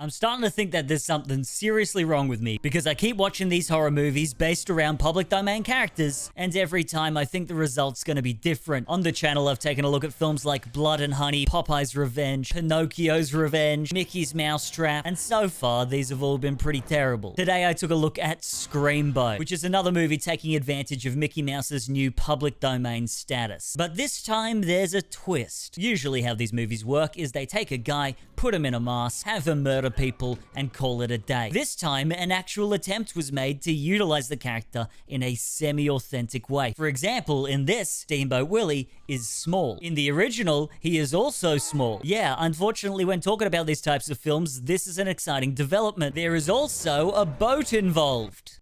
I'm starting to think that there's something seriously wrong with me because I keep watching these horror movies based around public domain characters, and every time I think the result's gonna be different. On the channel, I've taken a look at films like Blood and Honey, Popeye's Revenge, Pinocchio's Revenge, Mickey's Mousetrap, and so far, these have all been pretty terrible. Today, I took a look at Screamboat, which is another movie taking advantage of Mickey Mouse's new public domain status. But this time, there's a twist. Usually how these movies work is they take a guy, put him in a mask, have him murder people, and call it a day. This time, an actual attempt was made to utilize the character in a semi-authentic way. For example, in this, Steamboat Willie is small. In the original, he is also small. Yeah, unfortunately, when talking about these types of films, this is an exciting development. There is also a boat involved.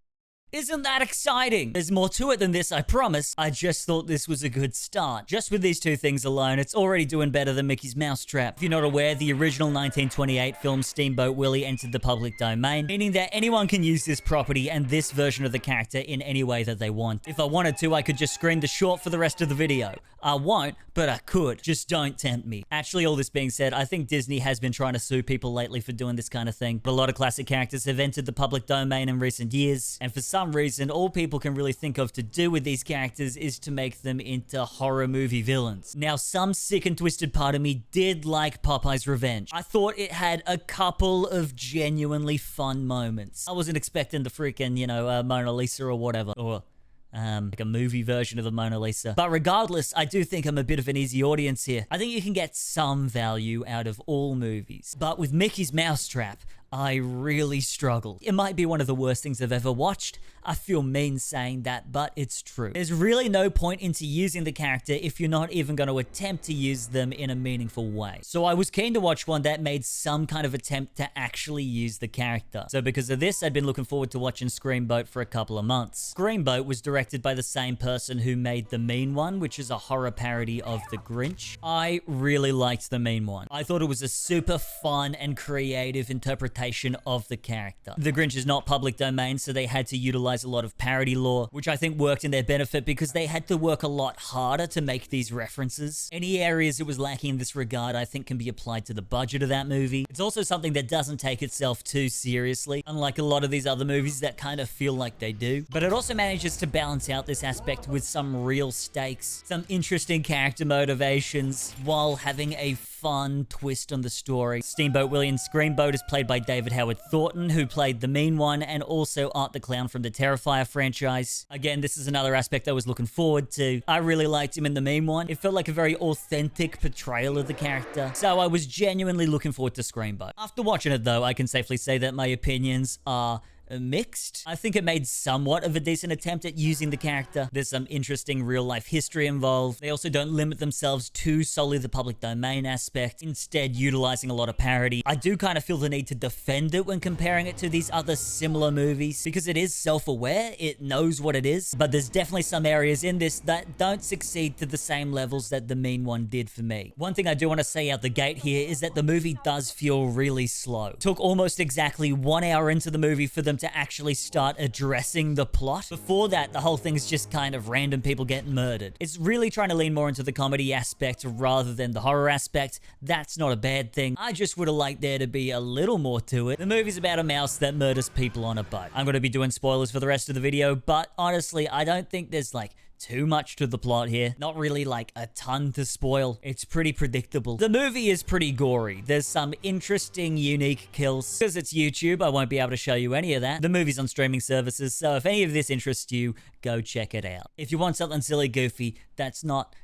Isn't that exciting? There's more to it than this, I promise. I just thought this was a good start. Just with these two things alone, it's already doing better than Mickey's Mousetrap. If you're not aware, the original 1928 film Steamboat Willie entered the public domain, meaning that anyone can use this property and this version of the character in any way that they want. If I wanted to, I could just screen the short for the rest of the video. I won't, but I could. Just don't tempt me. Actually, all this being said, I think Disney has been trying to sue people lately for doing this kind of thing. But a lot of classic characters have entered the public domain in recent years, and for some reason, all people can really think of to do with these characters is to make them into horror movie villains. Now, some sick and twisted part of me did like Popeye's Revenge. I thought it had a couple of genuinely fun moments. I wasn't expecting the freaking, Mona Lisa or whatever, or like a movie version of the Mona Lisa. But regardless, I do think I'm a bit of an easy audience here. I think you can get some value out of all movies. But with Mickey's Mousetrap, I really struggle. It might be one of the worst things I've ever watched. I feel mean saying that, but it's true. There's really no point into using the character if you're not even going to attempt to use them in a meaningful way. So I was keen to watch one that made some kind of attempt to actually use the character. So because of this, I'd been looking forward to watching Screamboat for a couple of months. Screamboat was directed by the same person who made The Mean One, which is a horror parody of The Grinch. I really liked The Mean One. I thought it was a super fun and creative interpretation of the character. The Grinch is not public domain, so they had to utilize a lot of parody lore, which I think worked in their benefit because they had to work a lot harder to make these references. Any areas it was lacking in this regard, I think, can be applied to the budget of that movie. It's also something that doesn't take itself too seriously, unlike a lot of these other movies that kind of feel like they do. But it also manages to balance out this aspect with some real stakes, some interesting character motivations, while having a fun twist on the story. Steamboat Willie in Screamboat is played by David Howard Thornton, who played the Mean One, and also Art the Clown from the Terrifier franchise. Again, this is another aspect I was looking forward to. I really liked him in the Mean One. It felt like a very authentic portrayal of the character, so I was genuinely looking forward to Screamboat. After watching it though, I can safely say that my opinions are mixed. I think it made somewhat of a decent attempt at using the character. There's some interesting real-life history involved. They also don't limit themselves to solely the public domain aspect, instead utilizing a lot of parody. I do kind of feel the need to defend it when comparing it to these other similar movies, because it is self-aware, it knows what it is, but there's definitely some areas in this that don't succeed to the same levels that The Mean One did for me. One thing I do want to say out the gate here is that the movie does feel really slow. It took almost exactly 1 hour into the movie for them to actually start addressing the plot. Before that, the whole thing's just kind of random people getting murdered. It's really trying to lean more into the comedy aspect rather than the horror aspect. That's not a bad thing. I just would have liked there to be a little more to it. The movie's about a mouse that murders people on a boat. I'm going to be doing spoilers for the rest of the video, but honestly, I don't think there's too much to the plot here. Not really a ton to spoil. It's pretty predictable. The movie is pretty gory. There's some interesting, unique kills. Because it's YouTube, I won't be able to show you any of that. The movie's on streaming services, so if any of this interests you, go check it out. If you want something silly goofy, that's not,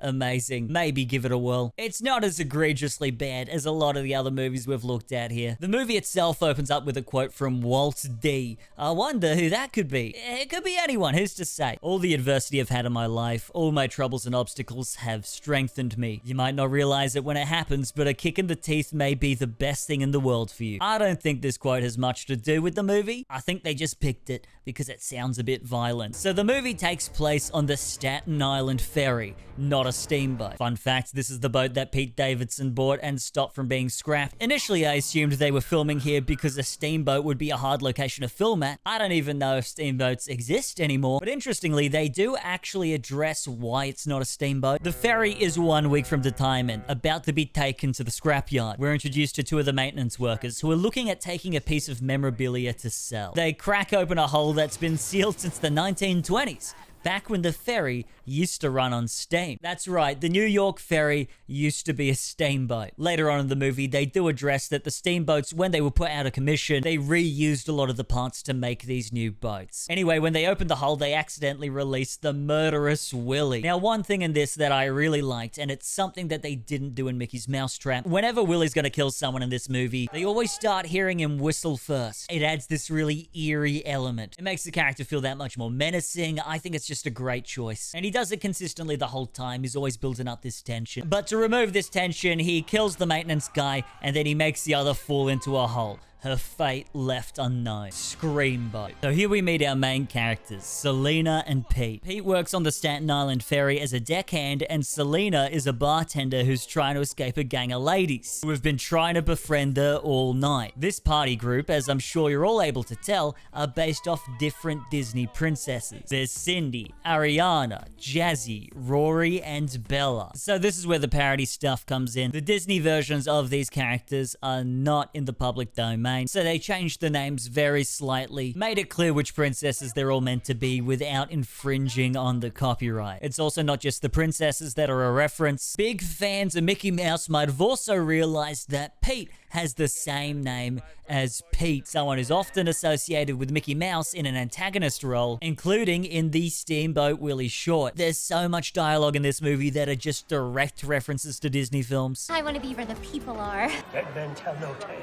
amazing, maybe give it a whirl. It's not as egregiously bad as a lot of the other movies we've looked at here. The movie itself opens up with a quote from Walt D. I wonder who that could be. It could be anyone, who's to say? All the adversity I've had in my life, all my troubles and obstacles have strengthened me. You might not realize it when it happens, but a kick in the teeth may be the best thing in the world for you. I don't think this quote has much to do with the movie. I think they just picked it because it sounds a bit violent. So the movie takes place on the Staten Island ferry, not a steamboat. Fun fact, this is the boat that Pete Davidson bought and stopped from being scrapped. Initially, I assumed they were filming here because a steamboat would be a hard location to film at. I don't even know if steamboats exist anymore, but interestingly, they do do actually address why it's not a steamboat. The ferry is 1 week from retirement, about to be taken to the scrapyard. We're introduced to 2 of the maintenance workers who are looking at taking a piece of memorabilia to sell. They crack open a hole that's been sealed since the 1920s. Back when the ferry used to run on steam. That's right, the New York ferry used to be a steamboat. Later on in the movie, they do address that the steamboats, when they were put out of commission, they reused a lot of the parts to make these new boats. Anyway, when they opened the hull, they accidentally released the murderous Willie. Now, one thing in this that I really liked, and it's something that they didn't do in Mickey's Mousetrap, whenever Willie's gonna kill someone in this movie, they always start hearing him whistle first. It adds this really eerie element. It makes the character feel that much more menacing. I think it's just a great choice. And he does it consistently the whole time. He's always building up this tension. But to remove this tension, he kills the maintenance guy, and then he makes the other fall into a hole. Her fate left unknown. Screamboat. So here we meet our main characters, Selena and Pete. Pete works on the Staten Island ferry as a deckhand, and Selena is a bartender who's trying to escape a gang of ladies who have been trying to befriend her all night. This party group, as I'm sure you're all able to tell, are based off different Disney princesses. There's Cindy, Ariana, Jazzy, Rory, and Bella. So this is where the parody stuff comes in. The Disney versions of these characters are not in the public domain. So they changed the names very slightly, made it clear which princesses they're all meant to be without infringing on the copyright. It's also not just the princesses that are a reference. Big fans of Mickey Mouse might have also realized that Pete has the same name as Pete, someone who's often associated with Mickey Mouse in an antagonist role, including in the Steamboat Willie short. There's so much dialogue in this movie that are just direct references to Disney films. I want to be where the people are. Dead men tell no tales.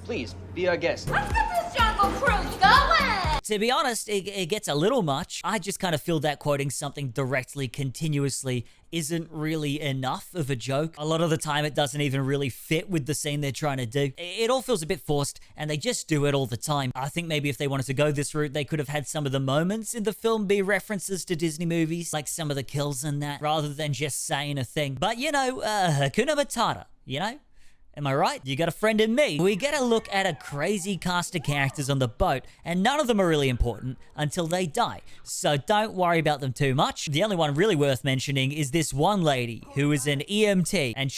Please, be our guest. Let's get this jungle cruise going! To be honest, it gets a little much. I just kind of feel that quoting something directly, continuously, isn't really enough of a joke. A lot of the time, it doesn't even really fit with the scene they're trying to do. It all feels a bit forced, and they just do it all the time. I think maybe if they wanted to go this route, they could have had some of the moments in the film be references to Disney movies, like some of the kills and that, rather than just saying a thing. But, you know, Hakuna Matata, you know? Am I right? You got a friend in me. We get a look at a crazy cast of characters on the boat, and none of them are really important until they die. So don't worry about them too much. The only one really worth mentioning is this one lady who is an EMT, and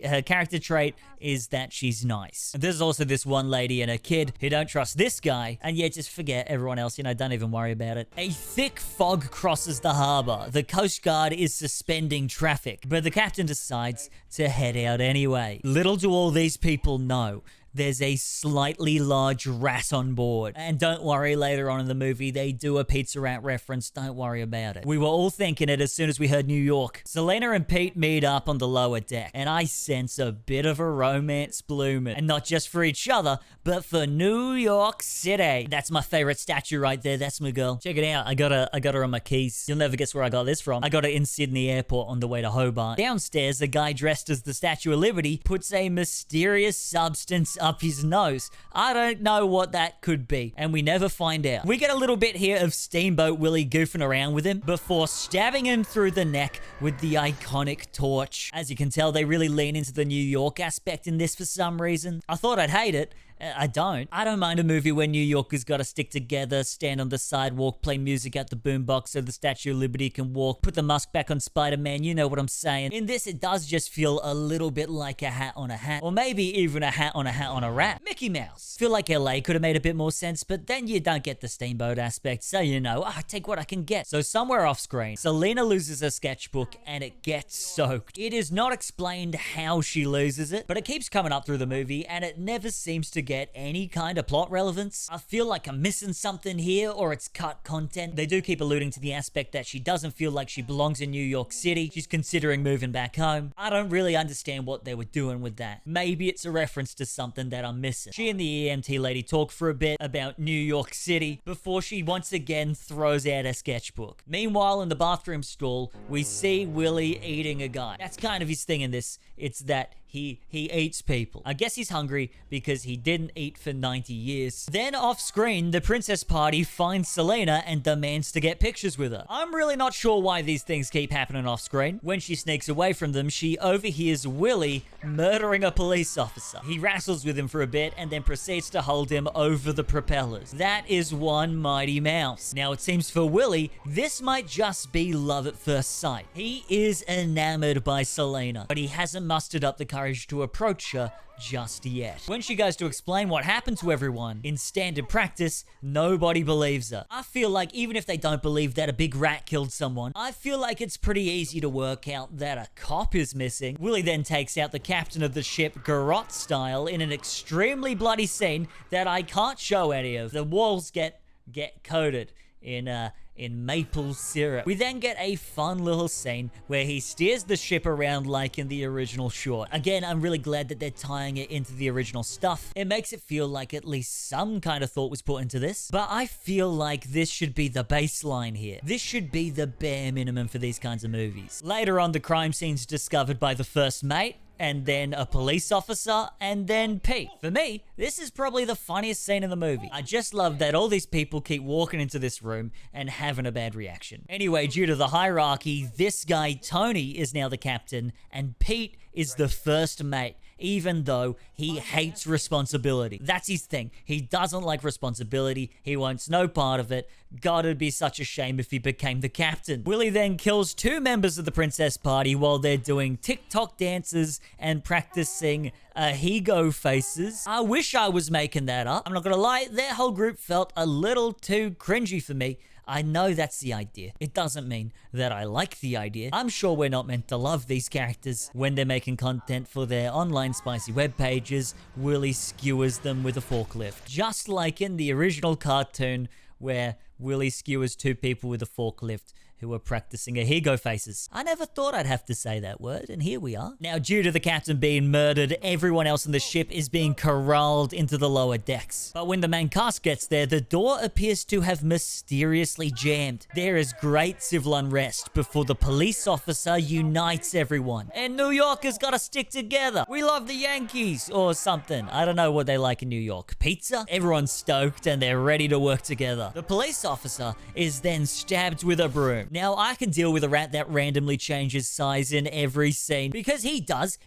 her character trait is that she's nice. And there's also this one lady and a kid who don't trust this guy, and yet just forget everyone else, you know, don't even worry about it. A thick fog crosses the harbor. The Coast Guard is suspending traffic, but the captain decides to head out anyway. Little do all these people know, there's a slightly large rat on board. And don't worry, later on in the movie, they do a Pizza Rat reference. Don't worry about it. We were all thinking it as soon as we heard New York. Selena and Pete meet up on the lower deck, and I sense a bit of a romance blooming. And not just for each other, but for New York City. That's my favorite statue right there. That's my girl. Check it out. I got her on my keys. You'll never guess where I got this from. I got it in Sydney Airport on the way to Hobart. Downstairs, a guy dressed as the Statue of Liberty puts a mysterious substance up his nose. I don't know what that could be, and we never find out. We get a little bit here of Steamboat Willie goofing around with him before stabbing him through the neck with the iconic torch. As you can tell, they really lean into the New York aspect in this for some reason. I thought I'd hate it. I don't mind a movie where New Yorkers gotta stick together, stand on the sidewalk, play music at the boombox so the Statue of Liberty can walk, put the mask back on Spider-Man, you know what I'm saying. In this, it does just feel a little bit like a hat on a hat, or maybe even a hat on a rat. Mickey Mouse. Feel like LA could have made a bit more sense, but then you don't get the steamboat aspect, so you know, I take what I can get. So somewhere off screen, Selena loses her sketchbook and it gets soaked. It is not explained how she loses it, but it keeps coming up through the movie and it never seems to get any kind of plot relevance. I feel like I'm missing something here, or it's cut content. They do keep alluding to the aspect that she doesn't feel like she belongs in New York City. She's considering moving back home. I don't really understand what they were doing with that. Maybe it's a reference to something that I'm missing. She and the EMT lady talk for a bit about New York City before she once again throws out her sketchbook. Meanwhile, in the bathroom stall, we see Willie eating a guy. That's kind of his thing in this. It's that he eats people. I guess he's hungry because he didn't eat for 90 years. Then off screen, the princess party finds Selena and demands to get pictures with her. I'm really not sure why these things keep happening off screen. When she sneaks away from them, she overhears Willie murdering a police officer. He wrestles with him for a bit and then proceeds to hold him over the propellers. That is one mighty mouse. Now it seems for Willie, this might just be love at first sight. He is enamored by Selena, but he hasn't mustered up the courage to approach her just yet. When she goes to explain what happened to everyone in standard practice, nobody believes her. I feel like even if they don't believe that a big rat killed someone, I feel like it's pretty easy to work out that a cop is missing. Willie then takes out the captain of the ship garrote style in an extremely bloody scene that I can't show any of. The walls get coated in maple syrup. We then get a fun little scene where he steers the ship around like in the original short. Again, I'm really glad that they're tying it into the original stuff. It makes it feel like at least some kind of thought was put into this, but I feel like this should be the baseline here. This should be the bare minimum for these kinds of movies. Later on, the crime scene's discovered by the first mate, and then a police officer, and then Pete. For me, this is probably the funniest scene in the movie. I just love that all these people keep walking into this room and having a bad reaction. Anyway, due to the hierarchy, this guy, Tony, is now the captain, and Pete is the first mate, even though he hates responsibility. That's his thing. He doesn't like responsibility. He wants no part of it. God, it'd be such a shame if he became the captain. Willie then kills 2 members of the princess party while they're doing TikTok dances and practicing ahigo faces. I wish I was making that up. I'm not gonna lie, their whole group felt a little too cringy for me. I know that's the idea. It doesn't mean that I like the idea. I'm sure we're not meant to love these characters. When they're making content for their online spicy web pages, Willie skewers them with a forklift. Just like in the original cartoon where Willie skewers 2 people with a forklift who were practicing ahigo faces. I never thought I'd have to say that word, and here we are. Now, due to the captain being murdered, everyone else on the ship is being corralled into the lower decks. But when the main cast gets there, the door appears to have mysteriously jammed. There is great civil unrest before the police officer unites everyone. And New Yorkers gotta stick together. We love the Yankees, or something. I don't know what they like in New York. Pizza? Everyone's stoked and they're ready to work together. The police officer is then stabbed with a broom. Now, I can deal with a rat that randomly changes size in every scene, because he does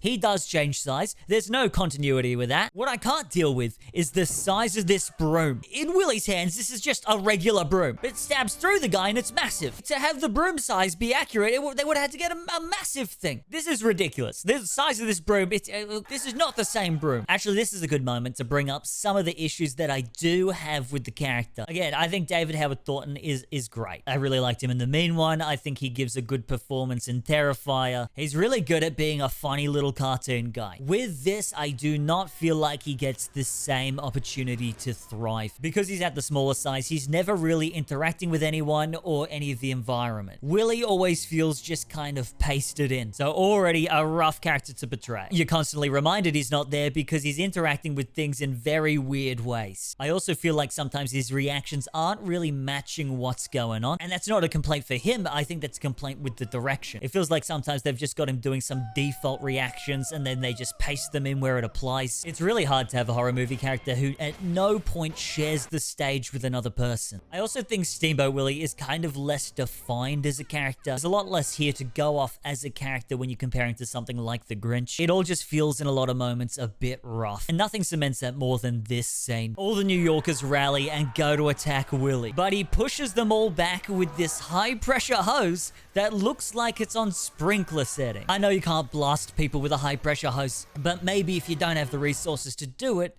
change size. There's no continuity with that. What I can't deal with is the size of this broom. In Willie's hands, this is just a regular broom. It stabs through the guy and it's massive. To have the broom size be accurate, they would have had to get a massive thing. This is ridiculous. The size of this broom, this is not the same broom. Actually, this is a good moment to bring up some of the issues that I do have with the character. Again, I think David Howard Thornton is great. I really liked him in the mean one. I think he gives a good performance in Terrifier. He's really good at being a funny little cartoon guy. With this, I do not feel like he gets the same opportunity to thrive. Because he's at the smaller size, he's never really interacting with anyone or any of the environment. Willie always feels just kind of pasted in. So already a rough character to portray. You're constantly reminded he's not there because he's interacting with things in very weird ways. I also feel like sometimes his reactions aren't really matching what's going on. And that's not a complaint for him. I think that's a complaint with the direction. It feels like sometimes they've just got him doing some default reactions and then they just paste them in where it applies. It's really hard to have a horror movie character who at no point shares the stage with another person. I also think Steamboat Willie is kind of less defined as a character. There's a lot less here to go off as a character when you're comparing to something like The Grinch. It all just feels in a lot of moments a bit rough. And nothing cements that more than this scene. All the New Yorkers rally and go to attack Willie. But he pushes them all back with this high-pressure hose that looks like it's on sprinkler setting. I know you can't blast people with a high-pressure hose, but maybe if you don't have the resources to do it,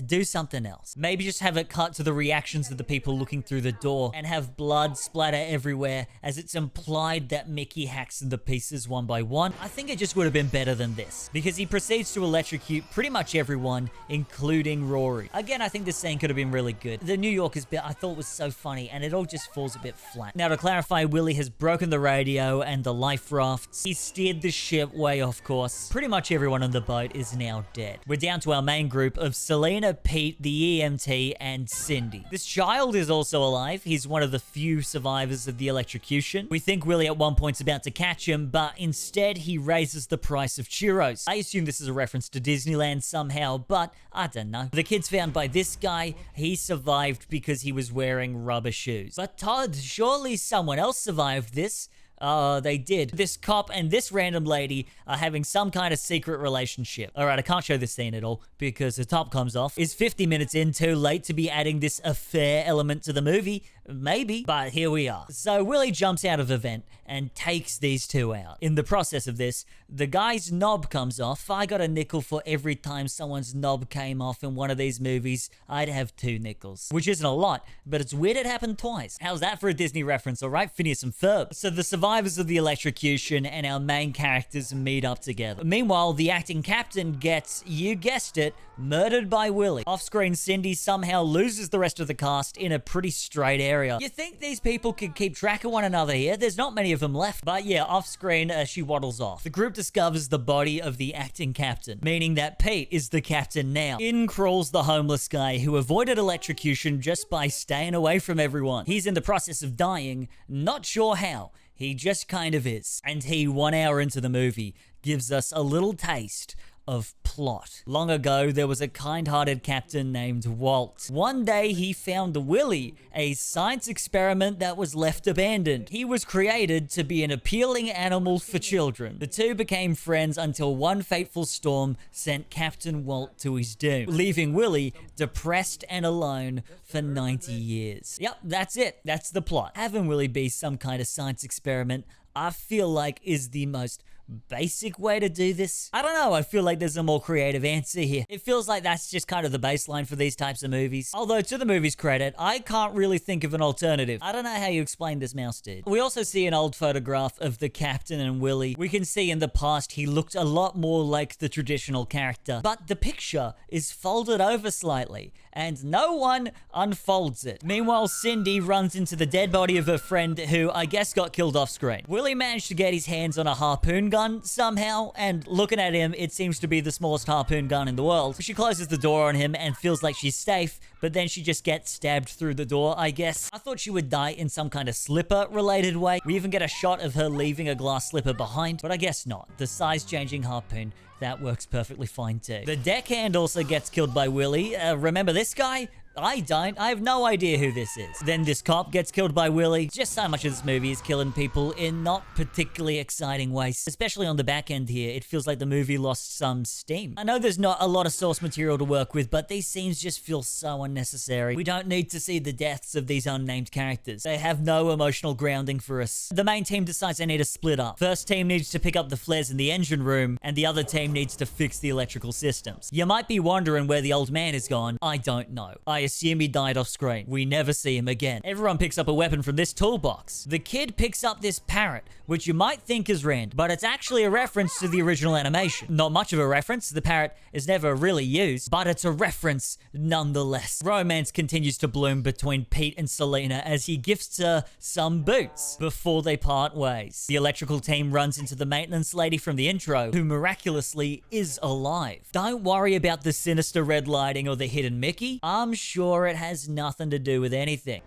do something else. Maybe just have it cut to the reactions of the people looking through the door and have blood splatter everywhere as it's implied that Mickey hacks them to pieces one by one. I think it just would have been better than this because he proceeds to electrocute pretty much everyone, including Rory. Again, I think this scene could have been really good. The New Yorkers bit I thought was so funny and it all just falls a bit flat. Now to clarify, Willie has broken the radio and the life rafts. He steered the ship way off course. Pretty much everyone on the boat is now dead. We're down to our main group of Selena Selena, Pete, the EMT, and Cindy. This child is also alive. He's one of the few survivors of the electrocution. We think Willie at one point's about to catch him, but instead he raises the price of churros. I assume this is a reference to Disneyland somehow, but I don't know. The kid's found by this guy. He survived because he was wearing rubber shoes. But Todd, surely someone else survived this. They did. This cop and this random lady are having some kind of secret relationship. Alright, I can't show this scene at all because the top comes off. Is 50 minutes in too late to be adding this affair element to the movie? Maybe, but here we are. So Willie jumps out of the vent and takes these two out. In the process of this, the guy's knob comes off. I got a nickel for every time someone's knob came off in one of these movies. I'd have 2 nickels, which isn't a lot, but it's weird it happened twice. How's that for a Disney reference, alright? Phineas and Ferb. So the survivors of the electrocution and our main characters meet up together. Meanwhile, the acting captain gets, you guessed it, murdered by Willie. Off-screen, Cindy somehow loses the rest of the cast in a pretty straight area. You think these people could keep track of one another here? There's not many of them left. But yeah, off-screen, she waddles off. The group discovers the body of the acting captain, meaning that Pete is the captain now. In crawls the homeless guy who avoided electrocution just by staying away from everyone. He's in the process of dying, not sure how. He just kind of is. And he, 1 hour into the movie, gives us a little taste of plot. Long ago, there was a kind-hearted captain named Walt. One day, he found Willie, a science experiment that was left abandoned. He was created to be an appealing animal for children. The two became friends until one fateful storm sent Captain Walt to his doom, leaving Willie depressed and alone for 90 years. Yep, that's it. That's the plot. Having Willie be some kind of science experiment, I feel like is the most basic way to do this. I don't know, I feel like there's a more creative answer here. It feels like that's just kind of the baseline for these types of movies. Although, to the movie's credit, I can't really think of an alternative. I don't know how you explain this mouse dude. We also see an old photograph of the captain and Willie. We can see in the past he looked a lot more like the traditional character, but the picture is folded over slightly, and no one unfolds it. Meanwhile, Cindy runs into the dead body of her friend who I guess got killed off screen. Willie managed to get his hands on a harpoon gun somehow, and looking at him, it seems to be the smallest harpoon gun in the world. She closes the door on him and feels like she's safe, but then she just gets stabbed through the door, I guess. I thought she would die in some kind of slipper-related way. We even get a shot of her leaving a glass slipper behind, but I guess not. The size-changing harpoon, that works perfectly fine too. The deckhand also gets killed by Willie. Remember this guy? I don't. I have no idea who this is. Then this cop gets killed by Willie. Just so much of this movie is killing people in not particularly exciting ways. Especially on the back end here, it feels like the movie lost some steam. I know there's not a lot of source material to work with, but these scenes just feel so unnecessary. We don't need to see the deaths of these unnamed characters. They have no emotional grounding for us. The main team decides they need to split up. First team needs to pick up the flares in the engine room, and the other team needs to fix the electrical systems. You might be wondering where the old man is gone. I don't know. I assume he died off screen. We never see him again. Everyone picks up a weapon from this toolbox. The kid picks up this parrot, which you might think is random, but it's actually a reference to the original animation. Not much of a reference. The parrot is never really used, but it's a reference nonetheless. Romance continues to bloom between Pete and Selena as he gifts her some boots before they part ways. The electrical team runs into the maintenance lady from the intro, who miraculously is alive. Don't worry about the sinister red lighting or the hidden Mickey. I'm sure it has nothing to do with anything.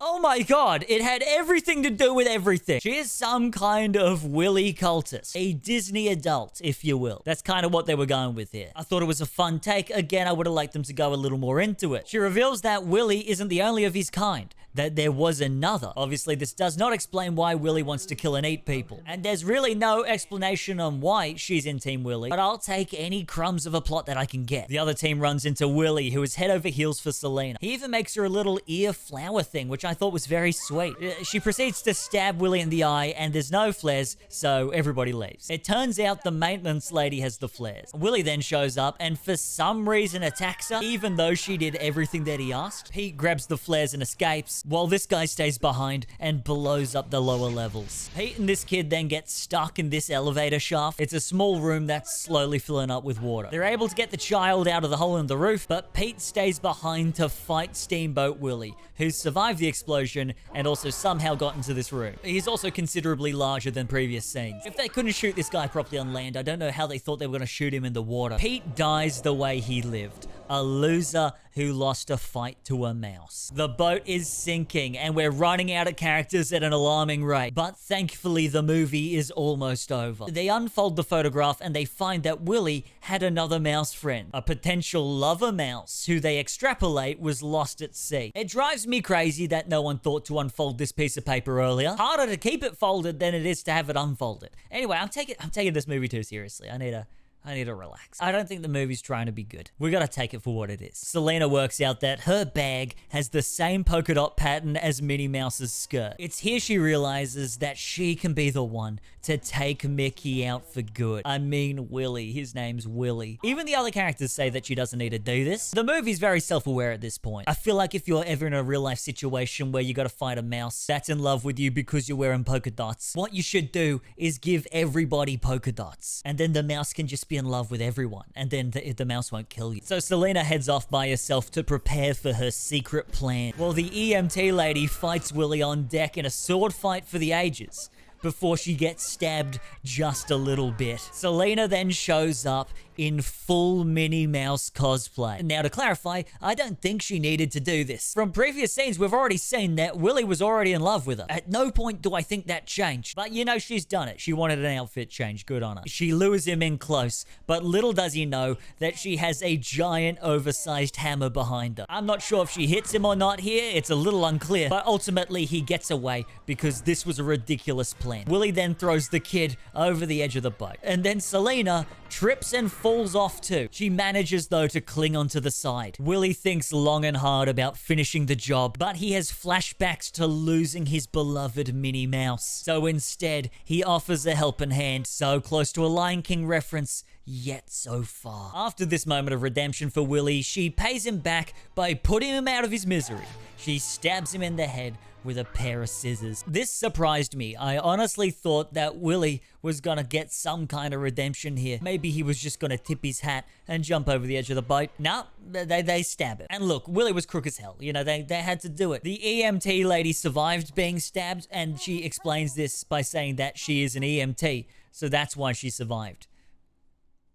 Oh my god, it had everything to do with everything. She is some kind of Willy cultist. A Disney adult, if you will. That's kind of what they were going with here. I thought it was a fun take. Again, I would have liked them to go a little more into it. She reveals that Willy isn't the only of his kind, that there was another. Obviously, this does not explain why Willy wants to kill and eat people. And there's really no explanation on why she's in Team Willy, but I'll take any crumbs of a plot that I can get. The other team runs into Willy, who is head over heels for Selena. He even makes her a little ear flower thing, which I thought was very sweet. She proceeds to stab Willy in the eye, and there's no flares, so everybody leaves. It turns out the maintenance lady has the flares. Willy then shows up, and for some reason attacks her, even though she did everything that he asked. Pete grabs the flares and escapes, while this guy stays behind and blows up the lower levels. Pete and this kid then get stuck in this elevator shaft. It's a small room that's slowly filling up with water. They're able to get the child out of the hole in the roof, but Pete stays behind to fight Steamboat Willie, who's survived the explosion and also somehow got into this room. He's also considerably larger than previous scenes. If they couldn't shoot this guy properly on land, I don't know how they thought they were going to shoot him in the water. Pete dies the way he lived. a loser who lost a fight to a mouse. The boat is sinking and we're running out of characters at an alarming rate, but thankfully the movie is almost over. They unfold the photograph and they find that Willie had another mouse friend, a potential lover mouse who they extrapolate was lost at sea. It drives me crazy that no one thought to unfold this piece of paper earlier. Harder to keep it folded than it is to have it unfolded. Anyway, I'm taking this movie too seriously. I need to relax. I don't think the movie's trying to be good. We gotta take it for what it is. Selena works out that her bag has the same polka dot pattern as Minnie Mouse's skirt. It's here she realizes that she can be the one to take Mickey out for good. I mean Willie. His name's Willie. Even the other characters say that she doesn't need to do this. The movie's very self-aware at this point. I feel like if you're ever in a real-life situation where you gotta fight a mouse that's in love with you because you're wearing polka dots, what you should do is give everybody polka dots. And then the mouse can just be in love with everyone. And then the mouse won't kill you. So Selena heads off by herself to prepare for her secret plan. While the EMT lady fights Willie on deck in a sword fight for the ages, before she gets stabbed just a little bit. Selena then shows up in full Minnie Mouse cosplay. Now to clarify, I don't think she needed to do this. From previous scenes, we've already seen that Willie was already in love with her. At no point do I think that changed. But you know, she's done it. She wanted an outfit change. Good on her. She lures him in close, but little does he know that she has a giant oversized hammer behind her. I'm not sure if she hits him or not here. It's a little unclear, but ultimately he gets away because this was a ridiculous plan. Willie then throws the kid over the edge of the boat. And then Selena trips and falls off too. She manages though to cling onto the side. Willie thinks long and hard about finishing the job, but he has flashbacks to losing his beloved Minnie Mouse. So instead, he offers a helping hand, so close to a Lion King reference, yet so far. After this moment of redemption for Willie, she pays him back by putting him out of his misery. She stabs him in the head with a pair of scissors. This surprised me. I honestly thought that Willie was gonna get some kind of redemption here. Maybe he was just gonna tip his hat and jump over the edge of the boat. No, they stab him. And look, Willie was crook as hell. You know, they had to do it. The EMT lady survived being stabbed, and she explains this by saying that she is an EMT, so that's why she survived.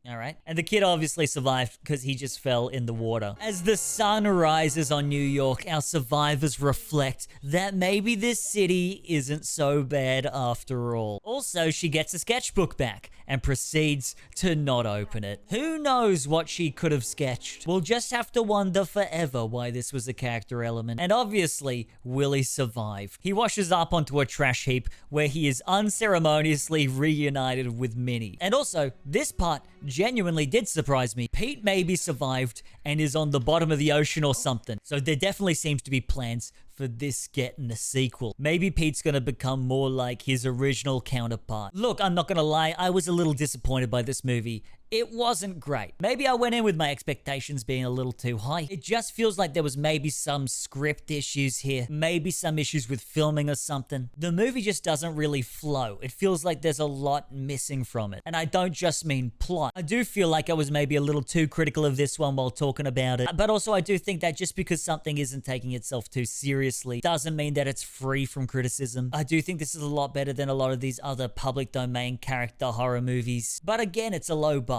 All right. And the kid obviously survived because he just fell in the water. As the sun rises on New York, our survivors reflect that maybe this city isn't so bad after all. Also, she gets a sketchbook back and proceeds to not open it. Who knows what she could have sketched? We'll just have to wonder forever why this was a character element. And obviously, Willie survived. He washes up onto a trash heap where he is unceremoniously reunited with Minnie. And also, this part genuinely did surprise me. Pete maybe survived and is on the bottom of the ocean or something. So there definitely seems to be plans for this getting a sequel. Maybe Pete's gonna become more like his original counterpart. Look, I'm not gonna lie, I was a little disappointed by this movie. It wasn't great. Maybe I went in with my expectations being a little too high. It just feels like there was maybe some script issues here. Maybe some issues with filming or something. The movie just doesn't really flow. It feels like there's a lot missing from it. And I don't just mean plot. I do feel like I was maybe a little too critical of this one while talking about it. But also I do think that just because something isn't taking itself too seriously doesn't mean that it's free from criticism. I do think this is a lot better than a lot of these other public domain character horror movies. But again, it's a low bar.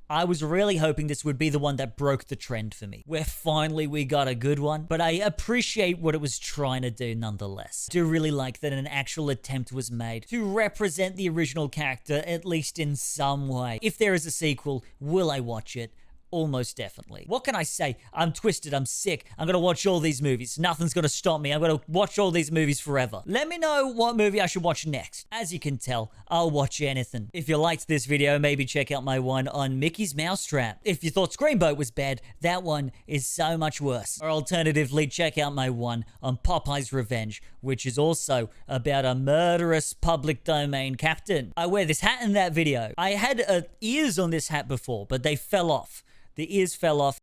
I was really hoping this would be the one that broke the trend for me, where finally we got a good one, but I appreciate what it was trying to do nonetheless. I do really like that an actual attempt was made to represent the original character, at least in some way. If there is a sequel, will I watch it? Almost definitely. What can I say? I'm twisted. I'm sick. I'm gonna watch all these movies. Nothing's gonna stop me. I'm gonna watch all these movies forever. Let me know what movie I should watch next. As you can tell, I'll watch anything. If you liked this video, maybe check out my one on Mickey's Mousetrap. If you thought Screamboat was bad, that one is so much worse. Or alternatively, check out my one on Popeye's Revenge, which is also about a murderous public domain captain. I wear this hat in that video. I had ears on this hat before, but they fell off. The ears fell off